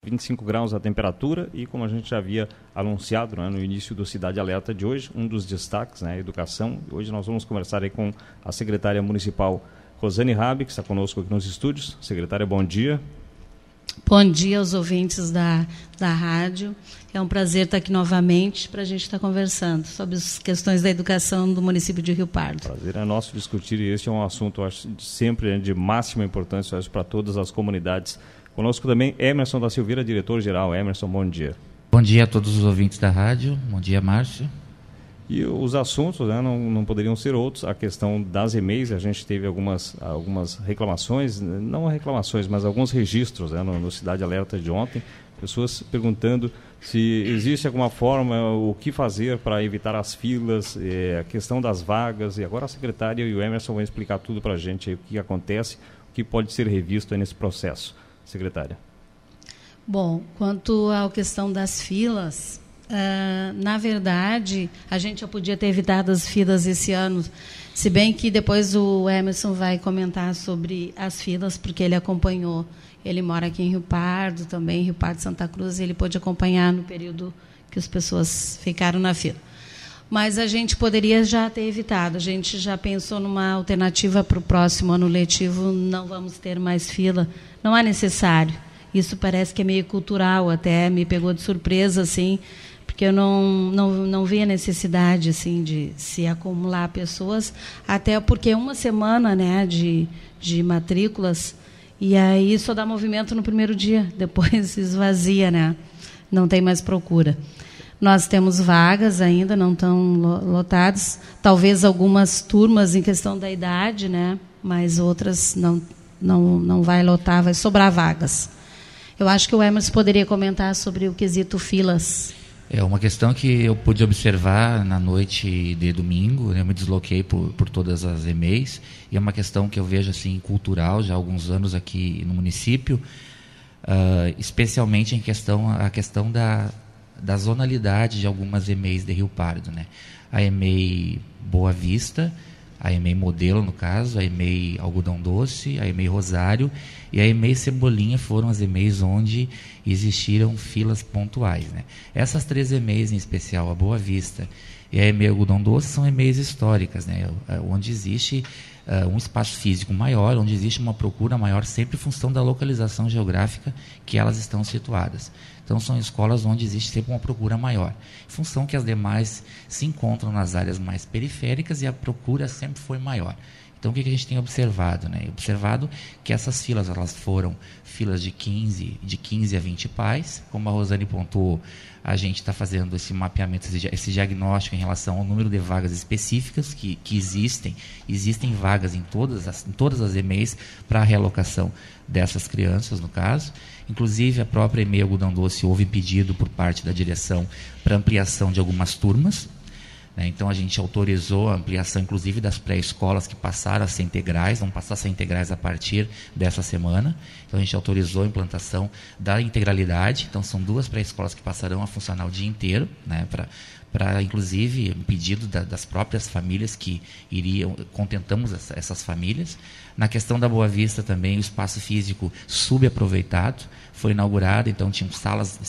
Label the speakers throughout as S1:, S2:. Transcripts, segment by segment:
S1: 25 graus a temperatura e, como a gente já havia anunciado, né, no início do Cidade Alerta de hoje, um dos destaques, né, a educação. Hoje nós vamos conversar aí com a secretária municipal Rosane Rabi, que está conosco aqui nos estúdios. Secretária, bom dia.
S2: Bom dia aos ouvintes da rádio. É um prazer estar aqui novamente para a gente estar conversando sobre as questões da educação do município de Rio Pardo.
S1: Prazer é nosso discutir, e este é um assunto, acho, sempre de máxima importância, acho, para todas as comunidades. Conosco também Emerson da Silveira, diretor-geral. Emerson, bom dia.
S3: Bom dia a todos os ouvintes da rádio. Bom dia, Márcio.
S1: E os assuntos, né, não poderiam ser outros. A questão das EMEIs, a gente teve algumas reclamações, não reclamações, mas alguns registros, né, no Cidade Alerta de ontem, pessoas perguntando se existe alguma forma, o que fazer para evitar as filas, a questão das vagas. E agora a secretária e o Emerson vão explicar tudo para a gente aí, o que acontece, o que pode ser revisto aí nesse processo. Secretária.
S2: Bom, quanto à questão das filas, na verdade, a gente já podia ter evitado as filas esse ano, se bem que depois o Emerson vai comentar sobre as filas, porque ele acompanhou. Ele mora aqui em Rio Pardo, também Rio Pardo, Santa Cruz, e ele pôde acompanhar no período que as pessoas ficaram na fila. Mas a gente poderia já ter evitado. A gente já pensou numa alternativa para o próximo ano letivo, não vamos ter mais fila, não é necessário. Isso parece que é meio cultural, até me pegou de surpresa, assim, porque eu não vi a necessidade assim, de se acumular pessoas, até porque uma semana, né, de matrículas, e aí só dá movimento no primeiro dia, depois esvazia, né? Não tem mais procura. Nós temos vagas ainda, não estão lotadas, talvez algumas turmas em questão da idade, né? Mas outras não vai lotar, vai sobrar vagas. Eu acho que o Emerson poderia comentar sobre o quesito filas.
S3: É uma questão que eu pude observar na noite de domingo, né? Eu me desloquei por todas as EMEIs, e é uma questão que eu vejo assim, cultural já há alguns anos aqui no município, especialmente a questão da zonalidade de algumas EMEIs de Rio Pardo, né? A EMEI Boa Vista, a EMEI Modelo, no caso, a EMEI Algodão Doce, a EMEI Rosário e a EMEI Cebolinha foram as EMEIs onde existiram filas pontuais, né? Essas três EMEIs em especial, a Boa Vista e a EMEI Algodão Doce, são EMEIs históricas, né? Onde existe um espaço físico maior, onde existe uma procura maior, sempre em função da localização geográfica que elas estão situadas. Então, são escolas onde existe sempre uma procura maior, em função que as demais se encontram nas áreas mais periféricas e a procura sempre foi maior. Então, o que a gente tem observado, né? Observado que essas filas, elas foram filas de 15 a 20 pais. Como a Rosane pontuou, a gente está fazendo esse mapeamento, esse diagnóstico em relação ao número de vagas específicas que existem. Existem vagas em todas as EMEIs para a realocação dessas crianças, no caso. Inclusive, a própria EMEI Algodão Doce houve pedido por parte da direção para ampliação de algumas turmas. Então, a gente autorizou a ampliação, inclusive, das pré-escolas que passaram a ser integrais, vão passar a ser integrais a partir dessa semana. Então, a gente autorizou a implantação da integralidade. Então, são 2 pré-escolas que passarão a funcionar o dia inteiro, né, para, inclusive, um pedido das próprias famílias que iriam, contentamos essas famílias. Na questão da Boa Vista também, o espaço físico subaproveitado, foi inaugurado, então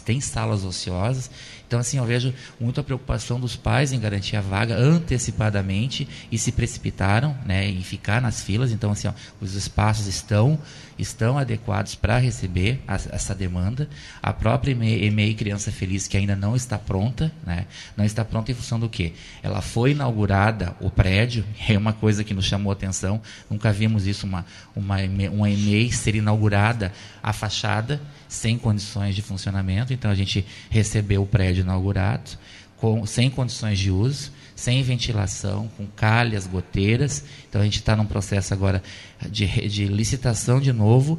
S3: tem salas ociosas. Então, assim, eu vejo muita preocupação dos pais em garantir a vaga antecipadamente e se precipitaram, né, em ficar nas filas. Então, assim, os espaços estão adequados para receber essa demanda. A própria EMEI Criança Feliz, que ainda não está pronta, né, não está pronta em função do quê? Ela foi inaugurada, o prédio, é uma coisa que nos chamou a atenção, nunca vimos isso, uma EMEI ser inaugurada, a fachada, sem condições de funcionamento. Então, a gente recebeu o prédio inaugurado, sem condições de uso, sem ventilação, com calhas, goteiras. Então, a gente está num processo agora de licitação de novo.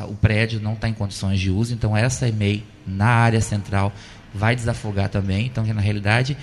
S3: O prédio não está em condições de uso, então essa EMEI na área central vai desafogar também. Então, na realidade,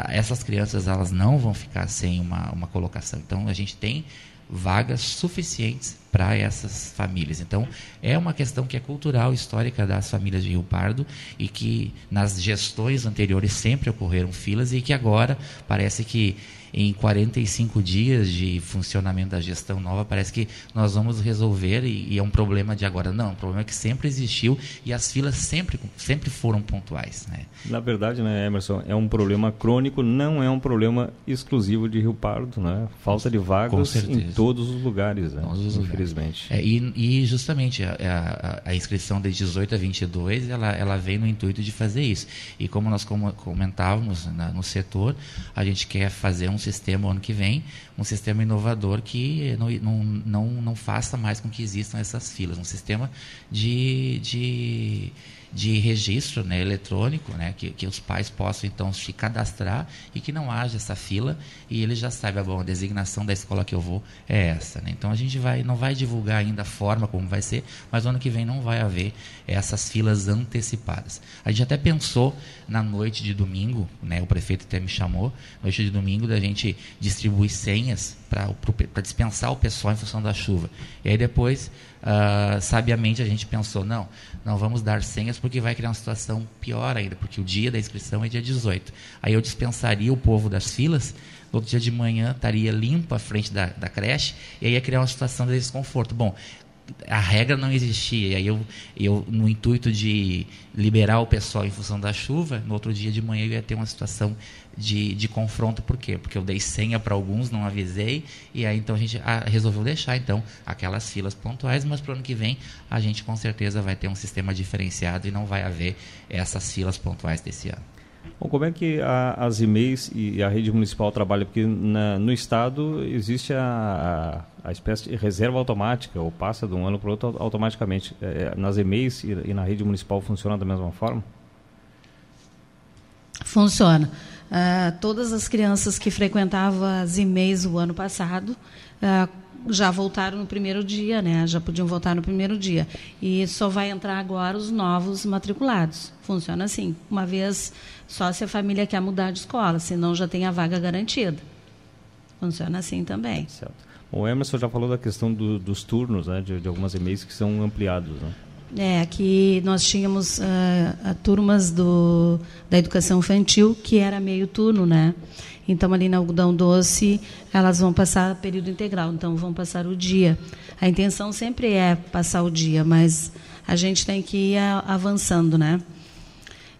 S3: essas crianças, elas não vão ficar sem uma colocação. Então, a gente tem vagas suficientes para essas famílias. Então, é uma questão que é cultural, histórica das famílias de Rio Pardo, e que nas gestões anteriores sempre ocorreram filas, e que agora parece que em 45 dias de funcionamento da gestão nova, parece que nós vamos resolver e é um problema de agora. Não, o problema é que sempre existiu e as filas sempre foram pontuais, né?
S1: Na verdade, né, Emerson, é um problema crônico, não é um problema exclusivo de Rio Pardo, né? Falta de vagas em todos os lugares, né? Infelizmente.
S3: E justamente a inscrição de 18 a 22, ela veio no intuito de fazer isso. E como nós comentávamos no setor, a gente quer fazer um sistema ano que vem, um sistema inovador que não faça mais com que existam essas filas, um sistema de registro, né, eletrônico, né, que os pais possam então se cadastrar e que não haja essa fila e ele já sabe, a designação da escola que eu vou é essa, né? Então a gente não vai divulgar ainda a forma como vai ser, mas ano que vem não vai haver essas filas antecipadas. A gente até pensou na noite de domingo, né, o prefeito até me chamou, noite de domingo, da gente distribuir senhas para dispensar o pessoal em função da chuva. E aí depois, sabiamente, a gente pensou, não vamos dar senhas porque vai criar uma situação pior ainda, porque o dia da inscrição é dia 18. Aí eu dispensaria o povo das filas, no outro dia de manhã estaria limpo a frente da creche, e aí ia criar uma situação de desconforto. Bom, a regra não existia, e aí eu no intuito de liberar o pessoal em função da chuva, no outro dia de manhã eu ia ter uma situação de confronto. Por quê? Porque eu dei senha para alguns, não avisei, e aí então a gente resolveu deixar então aquelas filas pontuais, mas para o ano que vem a gente com certeza vai ter um sistema diferenciado e não vai haver essas filas pontuais desse ano.
S1: Bom, como é que as EMEIs e a rede municipal trabalham? Porque no estado existe a espécie de reserva automática, ou passa de um ano para o outro automaticamente. Nas EMEIs e na rede municipal funciona da mesma forma?
S2: Funciona. Todas as crianças que frequentavam as EMEIs o ano passado já voltaram no primeiro dia, né? Já podiam voltar no primeiro dia. E só vai entrar agora os novos matriculados. Funciona assim. Uma vez, só se a família quer mudar de escola, senão já tem a vaga garantida. Funciona assim também.
S1: Certo. O Emerson já falou da questão dos turnos, né? De algumas EMEIs que são ampliados, né?
S2: Aqui nós tínhamos turmas da educação infantil, que era meio turno, né? Então, ali na Algodão Doce, elas vão passar período integral, então vão passar o dia. A intenção sempre é passar o dia, mas a gente tem que ir avançando, né?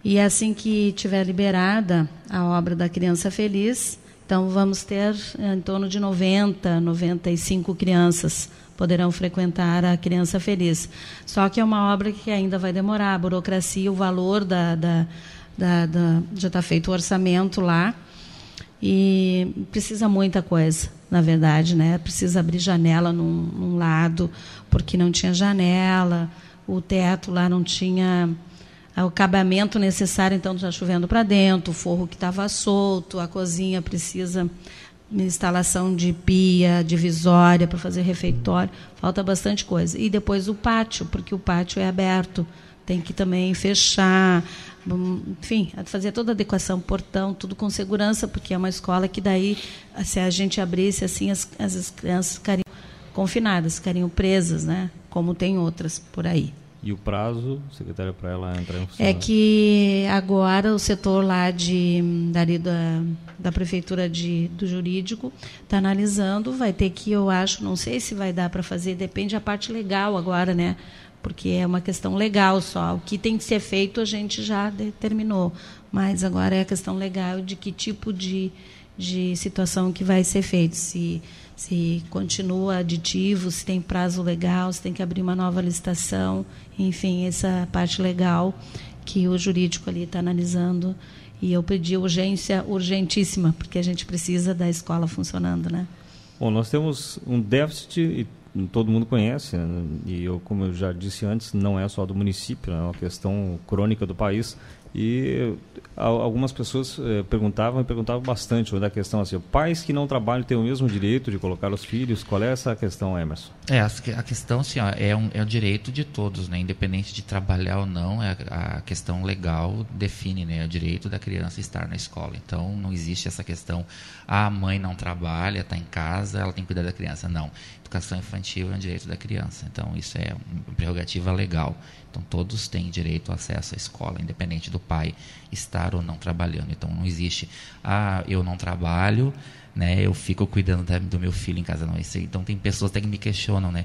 S2: E assim que tiver liberada a obra da Criança Feliz, então vamos ter em torno de 95 crianças poderão frequentar a Criança Feliz. Só que é uma obra que ainda vai demorar, a burocracia, o valor já está feito o orçamento lá, e precisa muita coisa, na verdade, né? Precisa abrir janela num lado, porque não tinha janela, o teto lá não tinha o acabamento necessário, então está chovendo para dentro, o forro que estava solto, a cozinha precisa instalação de pia, divisória para fazer refeitório, falta bastante coisa. E depois o pátio, porque o pátio é aberto, tem que também fechar, enfim, fazer toda a adequação, portão, tudo com segurança, porque é uma escola que daí, se a gente abrisse assim, as crianças ficariam confinadas, ficariam presas, né? Como tem outras por aí.
S1: E o prazo, secretária, para ela entrar em função?
S2: É que agora o setor lá da Prefeitura do Jurídico está analisando, vai ter que, eu acho, não sei se vai dar para fazer, depende da parte legal agora, né? Porque é uma questão legal só. O que tem que ser feito a gente já determinou, mas agora é a questão legal de que tipo de situação que vai ser feito, se continua aditivo, se tem prazo legal, se tem que abrir uma nova licitação, enfim, essa parte legal que o jurídico ali está analisando, e eu pedi urgência urgentíssima, porque a gente precisa da escola funcionando, né?
S1: Bom, nós temos um déficit, e todo mundo conhece, né? E como eu já disse antes, não é só do município, é uma questão crônica do país. E algumas pessoas perguntavam bastante da questão assim, pais que não trabalham têm o mesmo direito de colocar os filhos? Qual é essa questão, Emerson?
S3: A questão assim, é um direito de todos, né? Independente de trabalhar ou não, a questão legal define, né, o direito da criança estar na escola. Então não existe essa questão, a mãe não trabalha, está em casa, ela tem que cuidar da criança. Não, educação infantil é um direito da criança, então isso é uma prerrogativa legal. Então todos têm direito ao acesso à escola, independente do pai estar ou não trabalhando. Então não existe, eu não trabalho, né, eu fico cuidando do meu filho em casa. Não, então tem pessoas até que me questionam, né?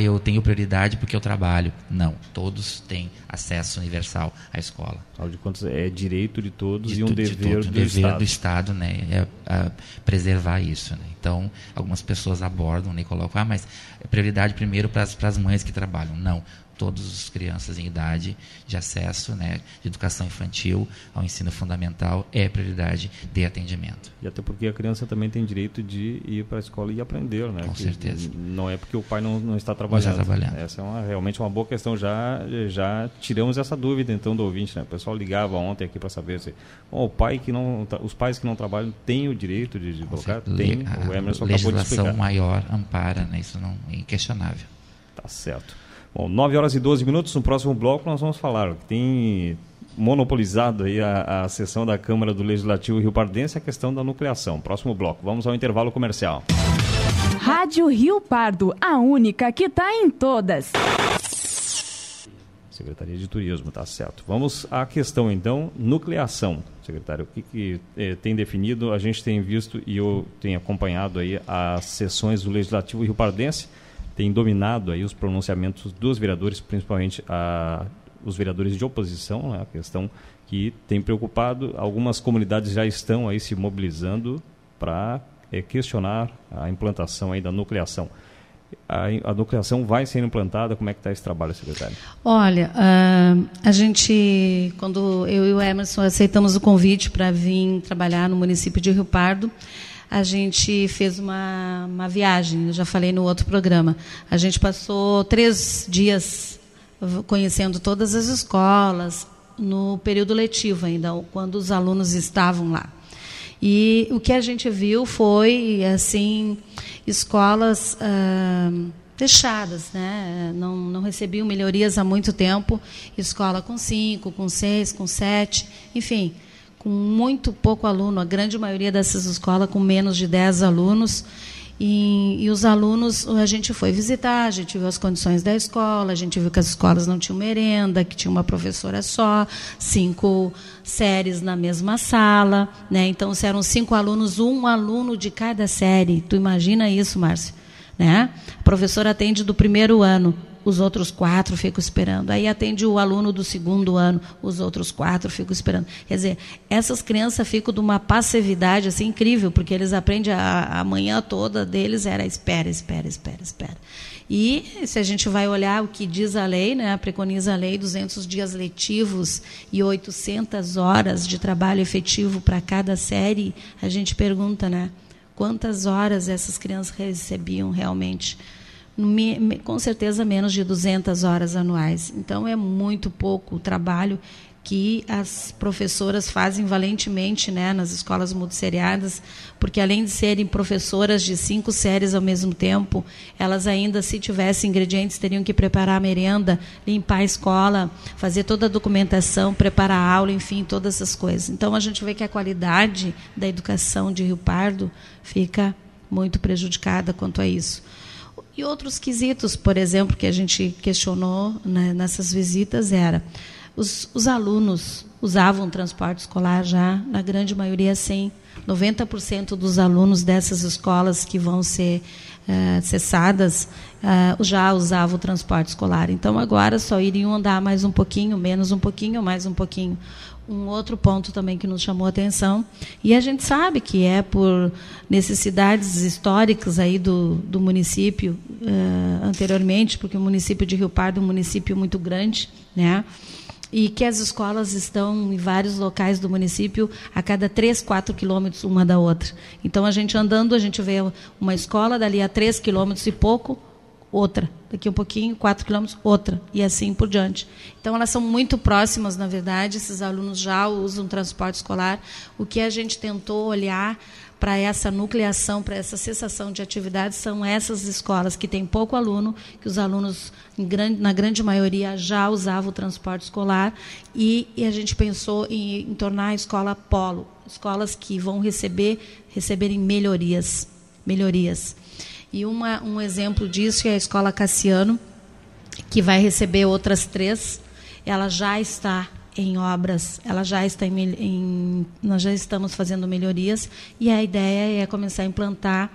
S3: Eu tenho prioridade porque eu trabalho. Não, todos têm acesso universal à escola.
S1: Afinal de contas, é direito de todos e um dever
S3: do Estado, né, é preservar isso, né? Então, algumas pessoas abordam, né, e colocam, mas é prioridade primeiro para as mães que trabalham. Não. Todas as crianças em idade de acesso, né, de educação infantil ao ensino fundamental é prioridade de atendimento.
S1: E até porque a criança também tem direito de ir para a escola e aprender, né?
S3: Com certeza.
S1: Não é porque o pai não está trabalhando.
S3: Não está trabalhando.
S1: Essa é realmente uma boa questão. Já tiramos essa dúvida então do ouvinte, né? O pessoal ligava ontem aqui para saber se os pais que não trabalham têm o direito de colocar. Tem. O Emerson acabou de explicar.
S3: A legislação maior ampara, né? Isso não é inquestionável.
S1: Tá certo. Bom, 9h12, no próximo bloco nós vamos falar que tem monopolizado aí a sessão da Câmara do Legislativo Rio-Pardense a questão da nucleação. Próximo bloco, vamos ao intervalo comercial.
S4: Rádio Rio Pardo, a única que está em todas.
S1: Secretaria de Turismo, tá certo. Vamos à questão então, nucleação. Secretário, o que tem definido? A gente tem visto e eu tenho acompanhado aí as sessões do Legislativo Rio-Pardense, tem dominado aí os pronunciamentos dos vereadores, principalmente os vereadores de oposição, né, a questão que tem preocupado. Algumas comunidades já estão aí se mobilizando para questionar a implantação aí da nucleação. A nucleação vai ser implantada? Como é que está esse trabalho, secretário?
S2: Olha, a gente, quando eu e o Emerson aceitamos o convite para vir trabalhar no município de Rio Pardo, a gente fez uma viagem, eu já falei no outro programa. A gente passou 3 dias conhecendo todas as escolas, no período letivo ainda, quando os alunos estavam lá. E o que a gente viu foi, assim, escolas fechadas, né? Não recebiam melhorias há muito tempo. Escola com 5, com 6, com 7, enfim, com muito pouco aluno, a grande maioria dessas escolas com menos de 10 alunos, e os alunos, a gente foi visitar, a gente viu as condições da escola, a gente viu que as escolas não tinham merenda, que tinha uma professora só, 5 séries na mesma sala, né? Então, se eram 5 alunos, um aluno de cada série, tu imagina isso, Márcio, né? A professora atende do primeiro ano, os outros 4 ficam esperando. Aí atende o aluno do segundo ano, os outros 4 ficam esperando. Quer dizer, essas crianças ficam de uma passividade assim, incrível, porque eles aprendem a manhã toda deles era espera. E se a gente vai olhar o que diz a lei, né, preconiza a lei, 200 dias letivos e 800 horas de trabalho efetivo para cada série, a gente pergunta, né, quantas horas essas crianças recebiam realmente? Com certeza menos de 200 horas anuais. Então, é muito pouco o trabalho que as professoras fazem valentemente, né, nas escolas multisseriadas, porque além de serem professoras de 5 séries ao mesmo tempo, elas ainda, se tivessem ingredientes, teriam que preparar a merenda, limpar a escola, fazer toda a documentação, preparar a aula, enfim, todas essas coisas. Então, a gente vê que a qualidade da educação de Rio Pardo fica muito prejudicada quanto a isso. E outros quesitos, por exemplo, que a gente questionou, né, nessas visitas, era os alunos usavam transporte escolar já, na grande maioria, sim. 90% dos alunos dessas escolas que vão ser cessadas já usavam o transporte escolar. Então, agora só iriam andar mais um pouquinho, menos um pouquinho, mais um pouquinho. Um outro ponto também que nos chamou a atenção, e a gente sabe que é por necessidades históricas aí do município anteriormente, porque o município de Rio Pardo é um município muito grande, né? E que as escolas estão em vários locais do município a cada 3, 4 quilômetros uma da outra. Então, a gente andando, a gente vê uma escola dali a 3 quilômetros e pouco, outra. Daqui um pouquinho, 4 quilômetros, outra. E assim por diante. Então, elas são muito próximas, na verdade. Esses alunos já usam transporte escolar. O que a gente tentou olhar para essa nucleação, para essa cessação de atividades, são essas escolas que têm pouco aluno, que os alunos, na grande maioria, já usavam o transporte escolar, e a gente pensou em tornar a escola polo, escolas que vão receberem melhorias. E um exemplo disso é a Escola Cassiano, que vai receber outras 3. Ela já está em obras, ela já está nós já estamos fazendo melhorias e a ideia é começar a implantar,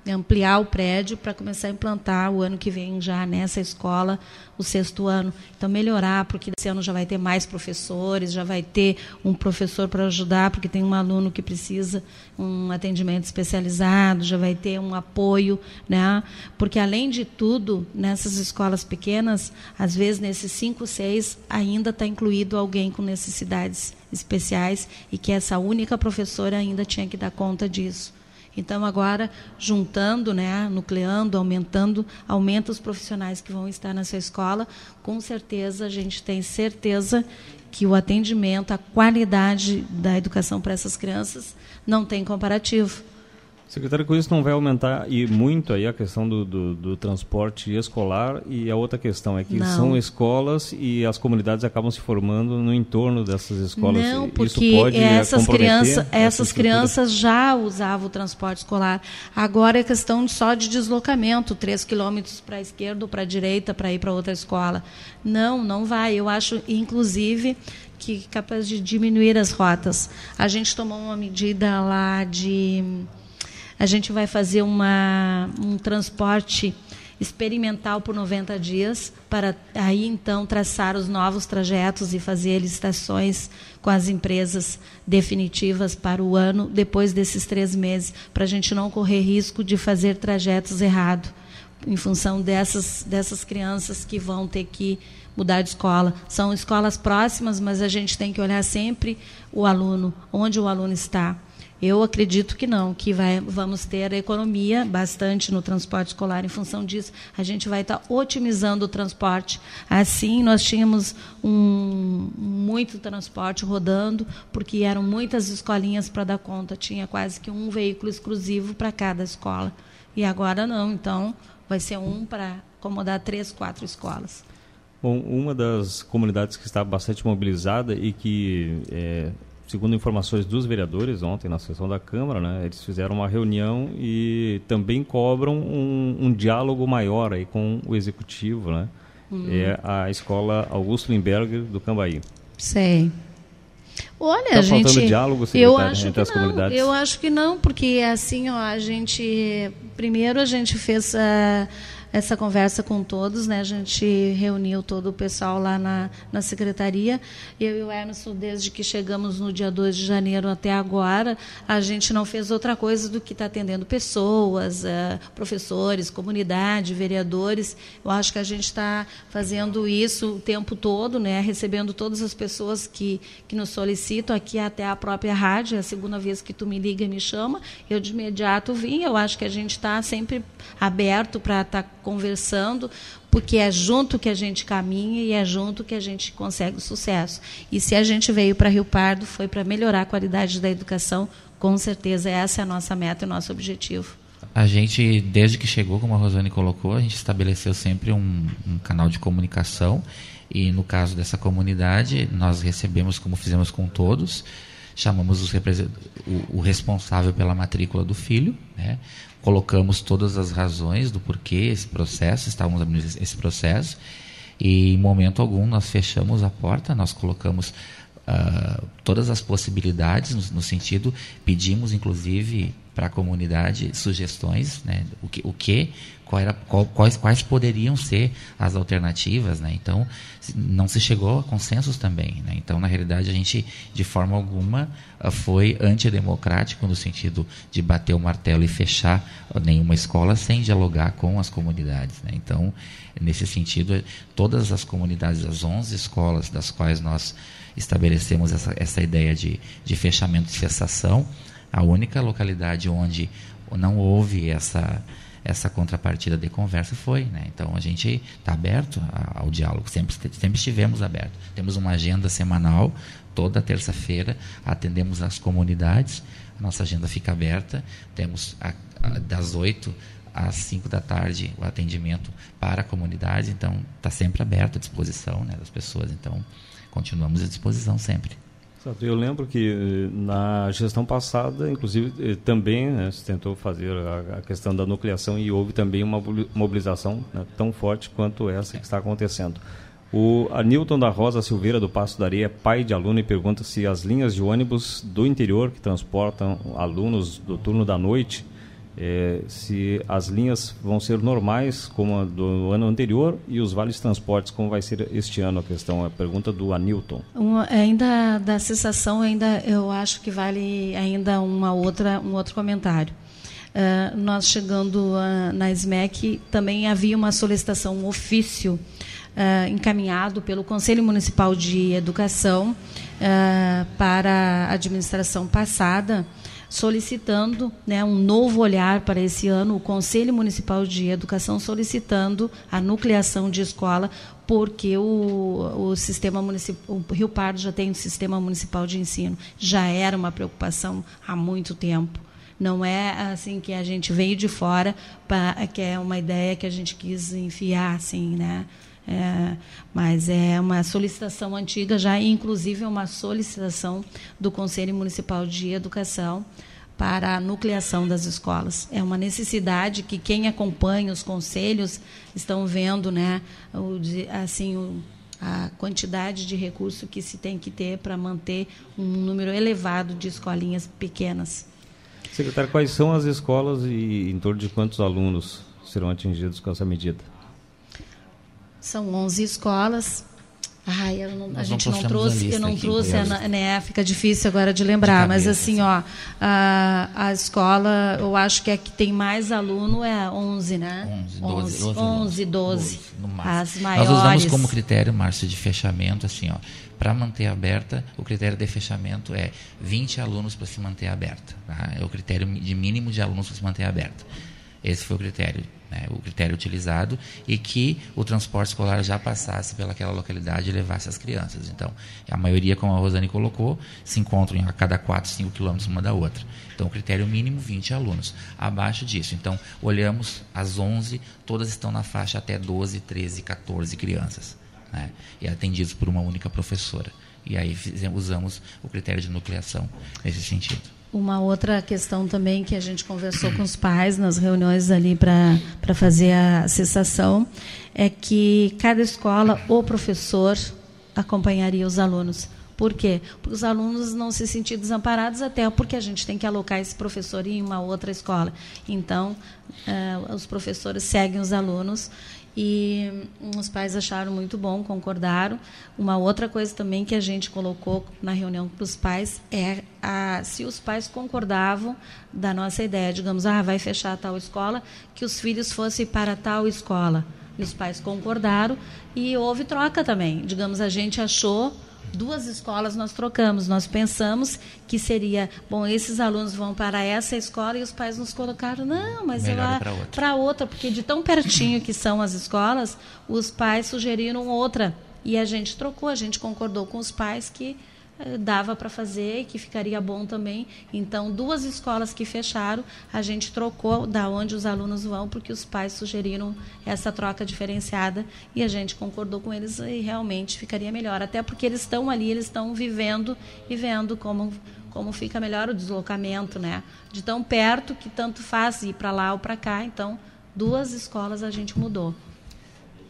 S2: ampliar o prédio para começar a implantar o ano que vem já nessa escola, o 6º ano. Então, melhorar, porque esse ano já vai ter mais professores, já vai ter um professor para ajudar, porque tem um aluno que precisa um atendimento especializado, já vai ter um apoio, né? Porque, além de tudo, nessas escolas pequenas, às vezes, nesses 5, 6, ainda está incluído alguém com necessidades especiais e que essa única professora ainda tinha que dar conta disso. Então, agora, juntando, né, nucleando, aumenta os profissionais que vão estar nessa escola, com certeza, a gente tem certeza que o atendimento, a qualidade da educação para essas crianças não tem comparativo.
S1: Secretário, com isso não vai aumentar e muito aí a questão do transporte escolar, e a outra questão é que são escolas e as comunidades acabam se formando no entorno dessas escolas.
S2: Não, porque
S1: isso pode
S2: essas crianças já usavam o transporte escolar. Agora é questão só de deslocamento, 3 quilômetros para a esquerda ou para a direita para ir para outra escola. Não vai. Eu acho, inclusive, que é capaz de diminuir as rotas. A gente tomou uma medida lá a gente vai fazer um transporte experimental por 90 dias, para aí, então, traçar os novos trajetos e fazer licitações com as empresas definitivas para o ano, depois desses 3 meses, para a gente não correr risco de fazer trajetos errados, em função dessas crianças que vão ter que mudar de escola. São escolas próximas, mas a gente tem que olhar sempre o aluno, onde o aluno está. Eu acredito que não, que vamos ter economia bastante no transporte escolar. Em função disso, a gente vai estar otimizando o transporte. Assim, nós tínhamos muito transporte rodando, porque eram muitas escolinhas para dar conta. Tinha quase que um veículo exclusivo para cada escola. E agora não, então vai ser um para acomodar 3, 4 escolas.
S1: Bom, uma das comunidades que está bastante mobilizada e que... segundo informações dos vereadores ontem na sessão da Câmara, né, eles fizeram uma reunião e também cobram um diálogo maior aí com o Executivo, né? É a Escola Augusto Limberger do Cambaí.
S2: Sei. Olha,
S1: tá faltando diálogo, secretário, entre as comunidades?
S2: Eu acho que não, porque assim, primeiro a gente fez essa conversa com todos, né? A gente reuniu todo o pessoal lá na secretaria. Eu e o Emerson, desde que chegamos no dia 2 de janeiro até agora, a gente não fez outra coisa do que estar atendendo pessoas, professores, comunidade, vereadores. Eu acho que a gente está fazendo isso o tempo todo, né? Recebendo todas as pessoas que nos solicitam, aqui até a própria rádio. É a segunda vez que tu me liga e me chama, eu de imediato vim. Eu acho que a gente está sempre aberto para estar conversando, porque é junto que a gente caminha e é junto que a gente consegue o sucesso. E se a gente veio para Rio Pardo, foi para melhorar a qualidade da educação, com certeza essa é a nossa meta e o nosso objetivo.
S3: A gente, desde que chegou, como a Rosane colocou, a gente estabeleceu sempre um canal de comunicação, e no caso dessa comunidade, nós recebemos, como fizemos com todos, chamamos o responsável pela matrícula do filho, né? Colocamos todas as razões do porquê estávamos abrindo esse processo, e em momento algum nós fechamos a porta, nós colocamos todas as possibilidades, no sentido, pedimos inclusive para a comunidade sugestões, né, quais poderiam ser as alternativas, né? Então não se chegou a consensos também, né? Então, na realidade, a gente de forma alguma foi antidemocrático, no sentido de bater o martelo e fechar nenhuma escola sem dialogar com as comunidades, né? Então, nesse sentido, todas as comunidades, as 11 escolas das quais nós estabelecemos essa ideia de fechamento de cessação, a única localidade onde não houve essa contrapartida de conversa foi, né? Então a gente está aberto ao diálogo, sempre estivemos abertos. Temos uma agenda semanal, toda terça-feira atendemos as comunidades, a nossa agenda fica aberta, temos das 8 às 5 da tarde o atendimento para a comunidade, então está sempre aberto à disposição, né, das pessoas, então continuamos à disposição sempre.
S1: Eu lembro que na gestão passada, inclusive, também, né, se tentou fazer a questão da nucleação e houve também uma mobilização, né, tão forte quanto essa que está acontecendo. O Anilton da Rosa Silveira, do Passo da Areia, pai de aluno, e pergunta se as linhas de ônibus do interior que transportam alunos do turno da noite, se as linhas vão ser normais como a do ano anterior e os vales transportes, como vai ser este ano a questão? É a pergunta do Anilton.
S2: Ainda da cessação, eu acho que vale ainda um outro comentário. Nós chegando na SMEC, também havia uma solicitação, um ofício encaminhado pelo Conselho Municipal de Educação para a administração passada, solicitando, né, um novo olhar para esse ano. O Conselho Municipal de Educação solicitando a nucleação de escola, porque o sistema municipal, o Rio Pardo já tem um sistema municipal de ensino, já era uma preocupação há muito tempo. Não é assim que a gente veio de fora, que é uma ideia que a gente quis enfiar, assim, né? Mas é uma solicitação antiga já, inclusive é uma solicitação do Conselho Municipal de Educação para a nucleação das escolas. É uma necessidade que quem acompanha os conselhos estão vendo, né, a quantidade de recurso que se tem que ter para manter um número elevado de escolinhas pequenas.
S1: Secretário, quais são as escolas e em torno de quantos alunos serão atingidos com essa medida?
S2: São 11 escolas. A gente não trouxe, eu não trouxe, né? Fica difícil agora de lembrar, mas assim, ó, a escola, eu acho que a que tem mais aluno é 11, né? 11, 12.
S3: No máximo.
S2: As maiores.
S3: Nós usamos como critério, Márcia, de fechamento, assim, ó, para manter aberta, o critério de fechamento é 20 alunos para se manter aberta. Tá? É o critério de mínimo de alunos para se manter aberta. Esse foi o critério, né, o critério utilizado, e que o transporte escolar já passasse pelaquela localidade e levasse as crianças. Então, a maioria, como a Rosane colocou, se encontram a cada 4, 5 quilômetros uma da outra. Então, o critério mínimo, 20 alunos. Abaixo disso, então, olhamos as 11, todas estão na faixa até 12, 13, 14 crianças, né, e atendidos por uma única professora. E aí usamos o critério de nucleação nesse sentido.
S2: Uma outra questão também que a gente conversou com os pais nas reuniões ali para fazer a cessação é que cada escola, o professor acompanharia os alunos. Por quê? Porque os alunos não se sentirem desamparados, até porque a gente tem que alocar esse professor em uma outra escola. Então, os professores seguem os alunos. E os pais acharam muito bom, concordaram. Uma outra coisa também que a gente colocou na reunião para os pais é se os pais concordavam da nossa ideia, digamos, vai fechar tal escola, que os filhos fossem para tal escola. E os pais concordaram e houve troca também. Digamos, a gente achou 2 escolas, nós trocamos. Nós pensamos que seria, bom, esses alunos vão para essa escola, e os pais nos colocaram, não, mas para outra, porque de tão pertinho que são as escolas, os pais sugeriram outra. E a gente trocou, a gente concordou com os pais que dava para fazer e que ficaria bom também. Então, 2 escolas que fecharam, a gente trocou da onde os alunos vão, porque os pais sugeriram essa troca diferenciada e a gente concordou com eles e realmente ficaria melhor. Até porque eles estão ali, eles estão vivendo e vendo como fica melhor o deslocamento, né? De tão perto que tanto faz ir para lá ou para cá. Então, 2 escolas a gente mudou.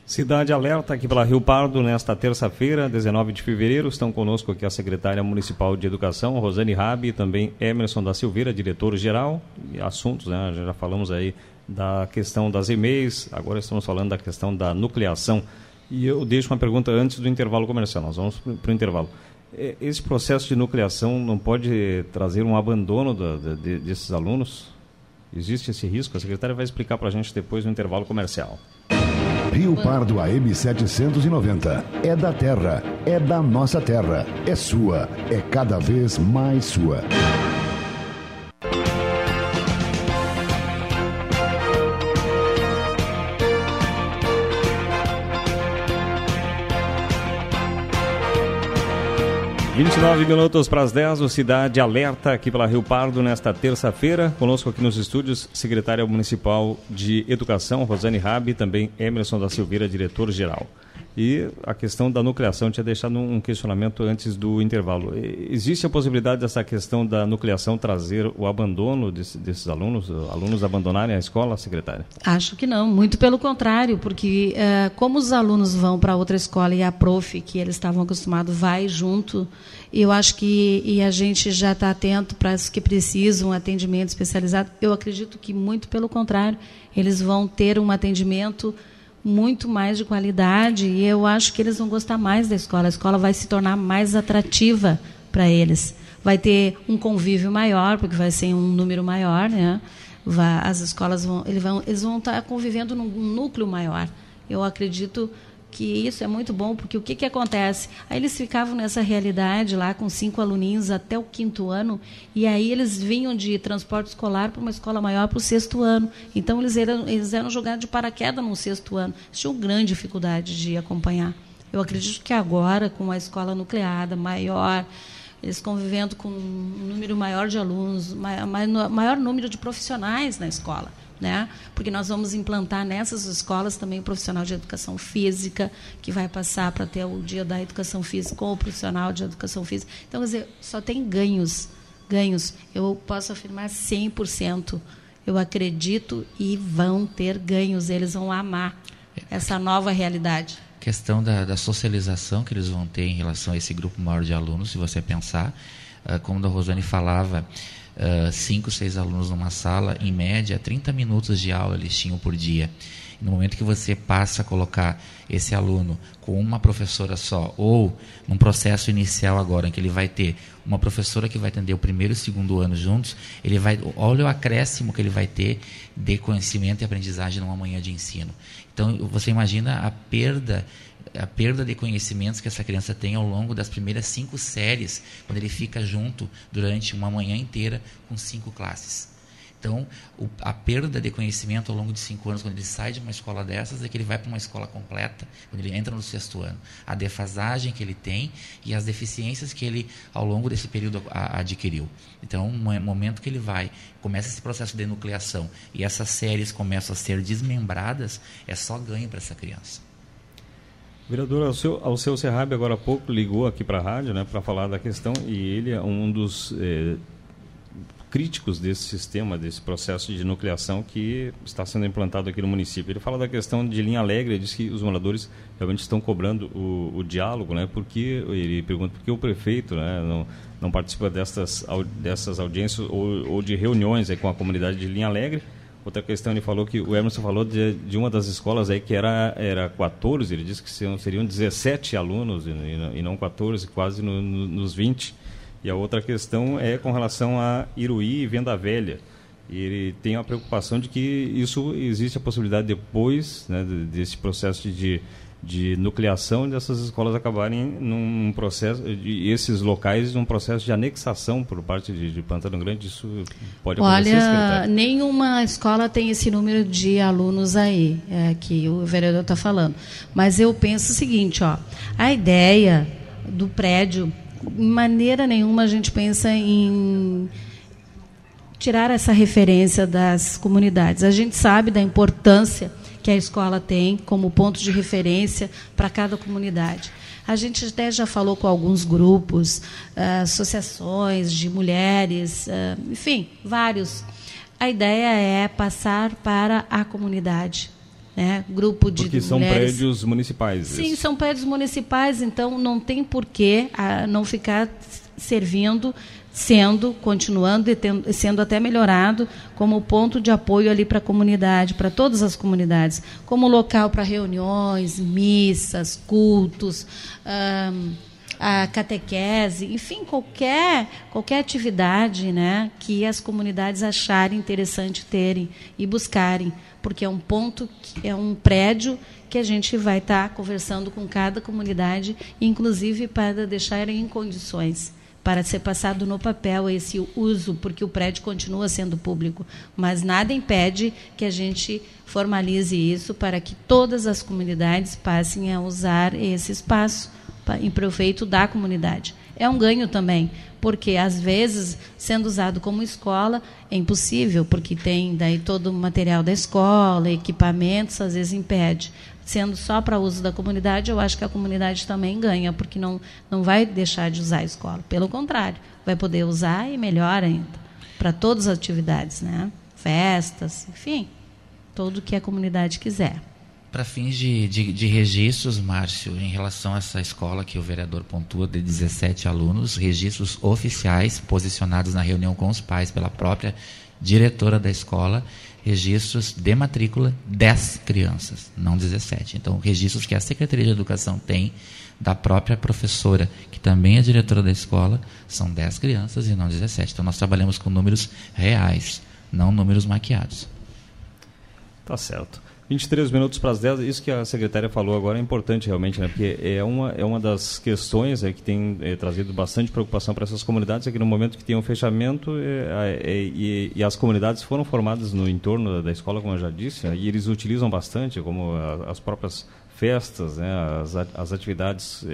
S1: Cidade Alerta aqui pela Rio Pardo, nesta terça-feira, 19 de fevereiro. Estão conosco aqui a secretária municipal de Educação, Rosane Rabi, e também Emerson da Silveira, diretor-geral. E assuntos, né? Já falamos aí da questão das e-mails, agora estamos falando da questão da nucleação. E eu deixo uma pergunta antes do intervalo comercial. Nós vamos para o intervalo. Esse processo de nucleação não pode trazer um abandono desses alunos? Existe esse risco? A secretária vai explicar para a gente depois no intervalo comercial.
S5: Rio Pardo AM 790. É da terra, é da nossa terra, é sua, é cada vez mais sua.
S1: Há 29 minutos para as 10, o Cidade Alerta aqui pela Rio Pardo nesta terça-feira. Conosco aqui nos estúdios, secretária municipal de Educação, Rosane Rabi, também Emerson da Silveira, diretor-geral. E a questão da nucleação, tinha deixado um questionamento antes do intervalo. Existe a possibilidade dessa questão da nucleação trazer o abandono desses alunos abandonarem a escola, secretária?
S2: Acho que não, muito pelo contrário, porque como os alunos vão para outra escola e a prof, que eles estavam acostumados, vai junto, eu acho que a gente já está atento para os que precisam, atendimento especializado, eu acredito que muito pelo contrário, eles vão ter um atendimento muito mais de qualidade e eu acho que eles vão gostar mais da escola. A escola vai se tornar mais atrativa para eles. Vai ter um convívio maior, porque vai ser um número maior, né? As escolas eles vão estar convivendo num núcleo maior. Eu acredito que isso é muito bom, porque o que acontece? Aí eles ficavam nessa realidade lá com 5 aluninhos até o 5º ano, e aí eles vinham de transporte escolar para uma escola maior para o 6º ano. Então eles eram jogados de paraquedas no 6º ano. Eles tinham grande dificuldade de acompanhar. Eu acredito que agora, com a escola nucleada maior, eles convivendo com um número maior de alunos, maior número de profissionais na escola, né? Porque nós vamos implantar nessas escolas também o profissional de educação física, que vai passar para ter o dia da educação física com o profissional de educação física. Então, quer dizer, só tem ganhos. Eu posso afirmar 100%. Eu acredito e vão ter ganhos. Eles vão amar essa nova realidade.
S3: Questão da socialização que eles vão ter em relação a esse grupo maior de alunos, se você pensar, como a Rosane falava, 5, 6 alunos numa sala, em média, 30 minutos de aula eles tinham por dia. No momento que você passa a colocar esse aluno com uma professora só, ou num processo inicial agora, em que ele vai ter uma professora que vai atender o 1º e o 2º ano juntos, olha o acréscimo que ele vai ter de conhecimento e aprendizagem numa manhã de ensino. Então, você imagina a perda de conhecimentos que essa criança tem ao longo das primeiras 5 séries, quando ele fica junto durante uma manhã inteira com 5 classes. Então, a perda de conhecimento ao longo de 5 anos, quando ele sai de uma escola dessas, é que ele vai para uma escola completa, quando ele entra no 6º ano. A defasagem que ele tem e as deficiências que ele, ao longo desse período, adquiriu. Então, no momento que ele começa esse processo de nucleação e essas séries começam a ser desmembradas, é só ganho para essa criança.
S1: Vereador, ao seu Serrabi, agora há pouco, ligou aqui para a rádio, né, para falar da questão, e ele é um dos críticos desse sistema, desse processo de nucleação que está sendo implantado aqui no município. Ele fala da questão de linha alegre, ele diz que os moradores realmente estão cobrando o diálogo, né, porque ele pergunta por que o prefeito, né, não participa dessas audiências ou de reuniões aí com a comunidade de Linha Alegre. Outra questão, ele falou que o Emerson falou de uma das escolas aí que era 14, ele disse que seriam 17 alunos e não 14, quase nos 20. E a outra questão é com relação a Iruí e Venda Velha. E ele tem a preocupação de que isso existe a possibilidade depois, né, desse processo de nucleação dessas escolas acabarem num processo, esses locais num processo de anexação por parte de Pantano Grande. Isso pode acontecer, secretário?
S2: Olha, nenhuma escola tem esse número de alunos aí, que o vereador está falando. Mas eu penso o seguinte, a ideia do prédio, de maneira nenhuma a gente pensa em tirar essa referência das comunidades. A gente sabe da importância que a escola tem como ponto de referência para cada comunidade. A gente até já falou com alguns grupos, associações de mulheres, enfim, vários. A ideia é passar para a comunidade, né? Grupo de
S1: Porque são
S2: mulheres.
S1: Prédios municipais.
S2: Sim,
S1: isso.
S2: São prédios municipais, então não tem porquê não ficar servindo, continuando e sendo até melhorado como ponto de apoio ali para a comunidade, para todas as comunidades, como local para reuniões, missas, cultos, a catequese, enfim, qualquer atividade, né, que as comunidades acharem interessante terem e buscarem, porque é um prédio que a gente vai estar conversando com cada comunidade, inclusive para deixar em condições para ser passado no papel esse uso, porque o prédio continua sendo público, mas nada impede que a gente formalize isso para que todas as comunidades passem a usar esse espaço em proveito da comunidade. É um ganho também, porque, às vezes, sendo usado como escola, é impossível, porque tem daí todo o material da escola, equipamentos, às vezes impede. sendo só para uso da comunidade, eu acho que a comunidade também ganha, porque não vai deixar de usar a escola. Pelo contrário, vai poder usar e melhor ainda, para todas as atividades, né? Festas, enfim, tudo que a comunidade quiser.
S3: Para fins de registros, Márcio, em relação a essa escola que o vereador pontua, de 17 alunos, registros oficiais posicionados na reunião com os pais pela própria diretora da escola, registros de matrícula 10 crianças, não 17. Então, registros que a Secretaria de Educação tem da própria professora, que também é diretora da escola, são 10 crianças e não 17. Então, nós trabalhamos com números reais, não números maquiados.
S1: Tá certo. 23 minutos para as 10, isso que a secretária falou agora é importante realmente, né? Porque é uma das questões que tem trazido bastante preocupação para essas comunidades, é que no momento que tem um fechamento e as comunidades foram formadas no entorno da escola, como eu já disse, e eles utilizam bastante, como as próprias festas, né? As atividades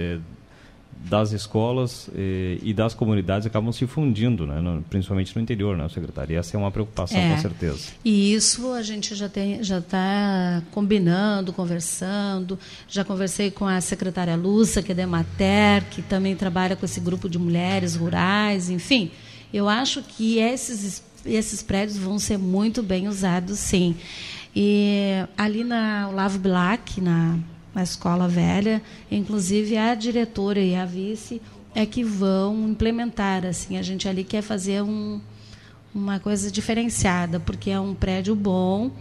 S1: das escolas e das comunidades acabam se fundindo, né? Principalmente no interior, né, secretária? E essa é uma preocupação, com certeza.
S2: E isso a gente já está combinando, conversando. Já conversei com a secretária Lúcia, que é da Emater, que também trabalha com esse grupo de mulheres rurais, enfim. Eu acho que esses prédios vão ser muito bem usados, sim. E ali na Olavo Bilac, na escola velha, inclusive a diretora e a vice é que vão implementar, assim, a gente ali quer fazer uma coisa diferenciada, porque é um prédio bom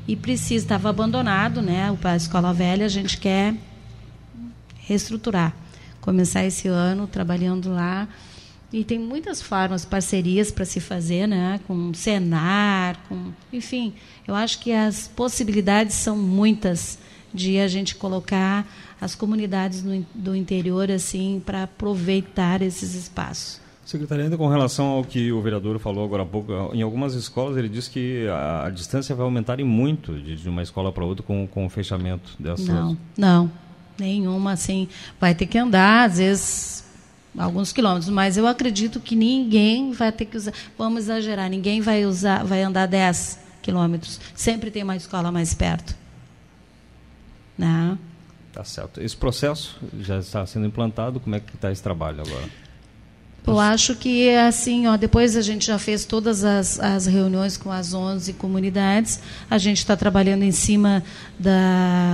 S2: e estava abandonado, né? A escola velha a gente quer reestruturar, começar esse ano trabalhando lá, e tem muitas formas, parcerias para se fazer, né? Com o Senar, enfim, eu acho que as possibilidades são muitas de a gente colocar as comunidades do interior assim para aproveitar esses espaços.
S1: Secretária, ainda com relação ao que o vereador falou agora há pouco, em algumas escolas ele diz que a distância vai aumentar muito de uma escola para outra com o fechamento dessas...
S2: Não, nenhuma, assim, vai ter que andar, às vezes, alguns quilômetros, mas eu acredito que ninguém vai ter que usar, vamos exagerar, ninguém vai andar 10 quilômetros, sempre tem uma escola mais perto. Não. Tá
S1: certo. Esse processo já está sendo implantado, como é que está esse trabalho agora?
S2: Eu acho que, assim, depois a gente já fez todas as reuniões com as 11 comunidades, a gente está trabalhando em cima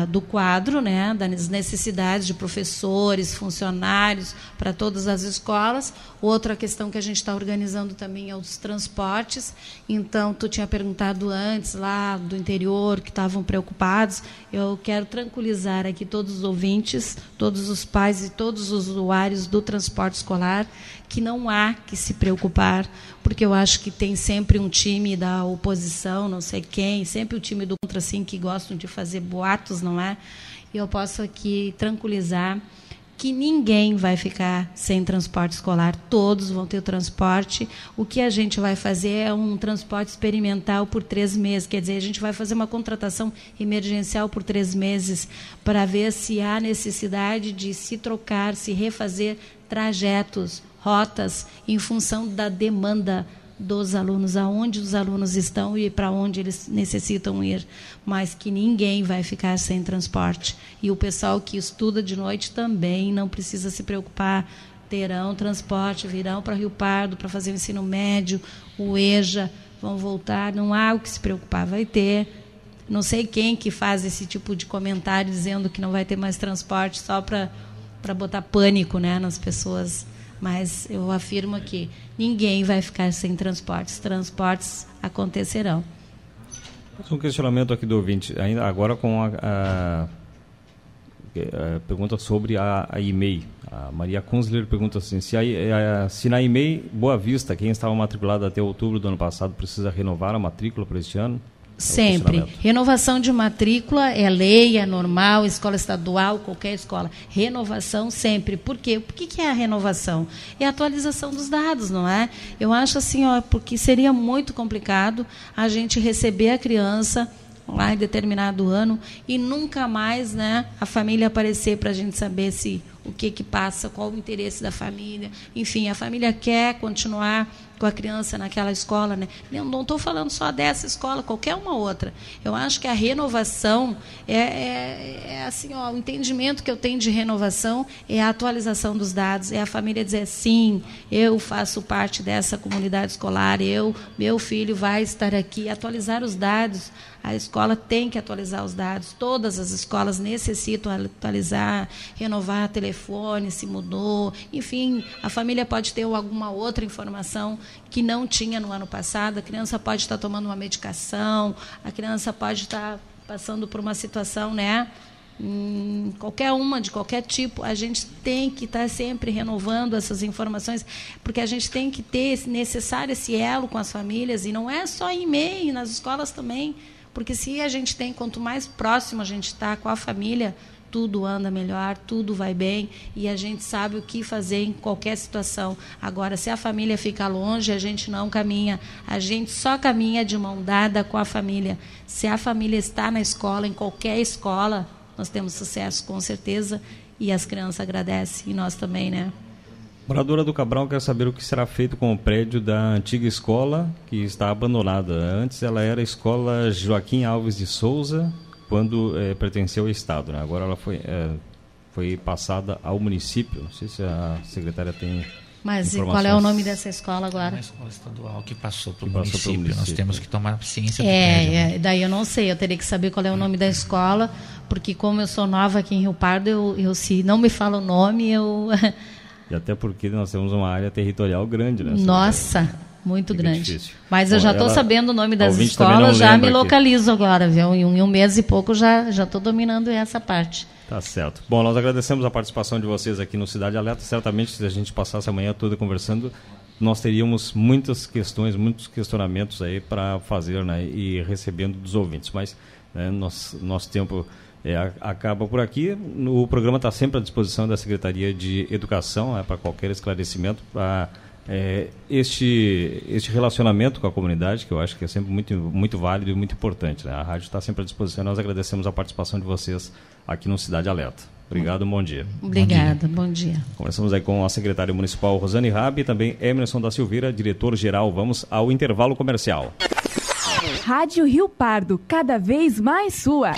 S2: do quadro, né, das necessidades de professores, funcionários para todas as escolas. Outra questão que a gente está organizando também é os transportes. Então, tu tinha perguntado antes, lá do interior, que estavam preocupados. Eu quero tranquilizar aqui todos os ouvintes, todos os pais e todos os usuários do transporte escolar, que não há que se preocupar, porque eu acho que tem sempre um time da oposição, não sei quem, sempre o time do contra, assim, que gostam de fazer boatos, não é? E eu posso aqui tranquilizar que ninguém vai ficar sem transporte escolar, todos vão ter o transporte. O que a gente vai fazer é um transporte experimental por 3 meses, quer dizer, a gente vai fazer uma contratação emergencial por 3 meses para ver se há necessidade de se trocar, se refazer trajetos, rotas, em função da demanda dos alunos, aonde os alunos estão e para onde eles necessitam ir, mas que ninguém vai ficar sem transporte. E o pessoal que estuda de noite também não precisa se preocupar, terão transporte, virão para Rio Pardo para fazer o ensino médio, o EJA, vão voltar, não há o que se preocupar, vai ter. Não sei quem que faz esse tipo de comentário dizendo que não vai ter mais transporte só para botar pânico, né, nas pessoas. Mas eu afirmo que ninguém vai ficar sem transportes. Transportes acontecerão.
S1: Um questionamento aqui do ouvinte, ainda agora com a pergunta sobre a EMEI. A Maria Kunzler pergunta assim, se na EMEI Boa Vista, quem estava matriculado até outubro do ano passado, precisa renovar a matrícula para este ano?
S2: Sempre. Renovação de matrícula é lei, é normal, escola estadual, qualquer escola. Renovação sempre. Por quê? Por que é a renovação? É a atualização dos dados, não é? Eu acho assim, porque seria muito complicado a gente receber a criança lá em determinado ano e nunca mais, né, a família aparecer para a gente saber o que passa, qual o interesse da família. Enfim, a família quer continuar com a criança naquela escola, né? Não estou falando só dessa escola, qualquer uma outra. Eu acho que a renovação é assim, ó, o entendimento que eu tenho de renovação é a atualização dos dados, é a família dizer sim, eu faço parte dessa comunidade escolar, meu filho vai estar aqui, atualizar os dados. A escola tem que atualizar os dados, todas as escolas necessitam atualizar, renovar telefone, se mudou, enfim, a família pode ter alguma outra informação que não tinha no ano passado, a criança pode estar tomando uma medicação, a criança pode estar passando por uma situação, né? Qualquer uma, de qualquer tipo, a gente tem que estar sempre renovando essas informações, porque a gente tem que ter necessário esse elo com as famílias, e não é só em e-mail, nas escolas também, porque se a gente tem, quanto mais próximo a gente está com a família, tudo anda melhor, tudo vai bem, e a gente sabe o que fazer em qualquer situação. Agora, se a família fica longe, a gente não caminha, a gente só caminha de mão dada com a família. Se a família está na escola, em qualquer escola, nós temos sucesso, com certeza, e as crianças agradecem, e nós também, né?
S1: Moradora do Cabral quer saber o que será feito com o prédio da antiga escola, que está abandonada. Antes ela era a Escola Joaquim Alves de Souza, quando pertenceu ao Estado, né? Agora ela foi passada ao município. Não sei se a secretária tem
S2: Mas e qual é o nome dessa escola agora?
S3: É uma escola estadual que passou para o município. Nós temos que tomar ciência do
S2: prédio.
S3: Né?
S2: Daí eu não sei, eu teria que saber qual é o nome da escola, porque como eu sou nova aqui em Rio Pardo, eu se não me fala o nome, eu...
S1: E até porque nós temos uma área territorial grande, né?
S2: Nossa, muito grande.
S1: Difícil.
S2: Mas eu já estou sabendo o nome das escolas, já me localizo agora, viu? Em um mês e pouco já estou dominando essa parte.
S1: Tá certo. Bom, nós agradecemos a participação de vocês aqui no Cidade Alerta. Certamente, se a gente passasse a manhã toda conversando, nós teríamos muitas questões, muitos questionamentos aí para fazer, né? E recebendo dos ouvintes. Mas né, nosso tempo... acaba por aqui. O programa está sempre à disposição da Secretaria de Educação, para qualquer esclarecimento, para este relacionamento com a comunidade, que eu acho que é sempre muito, muito válido e muito importante, né? A rádio está sempre à disposição. Nós agradecemos a participação de vocês aqui no Cidade Alerta. Obrigado, bom dia.
S2: Obrigada, bom dia.
S1: Conversamos aí com a secretária municipal Rosane Rabi e também Emerson da Silveira, diretor-geral. Vamos ao intervalo comercial.
S4: Rádio Rio Pardo, cada vez mais sua.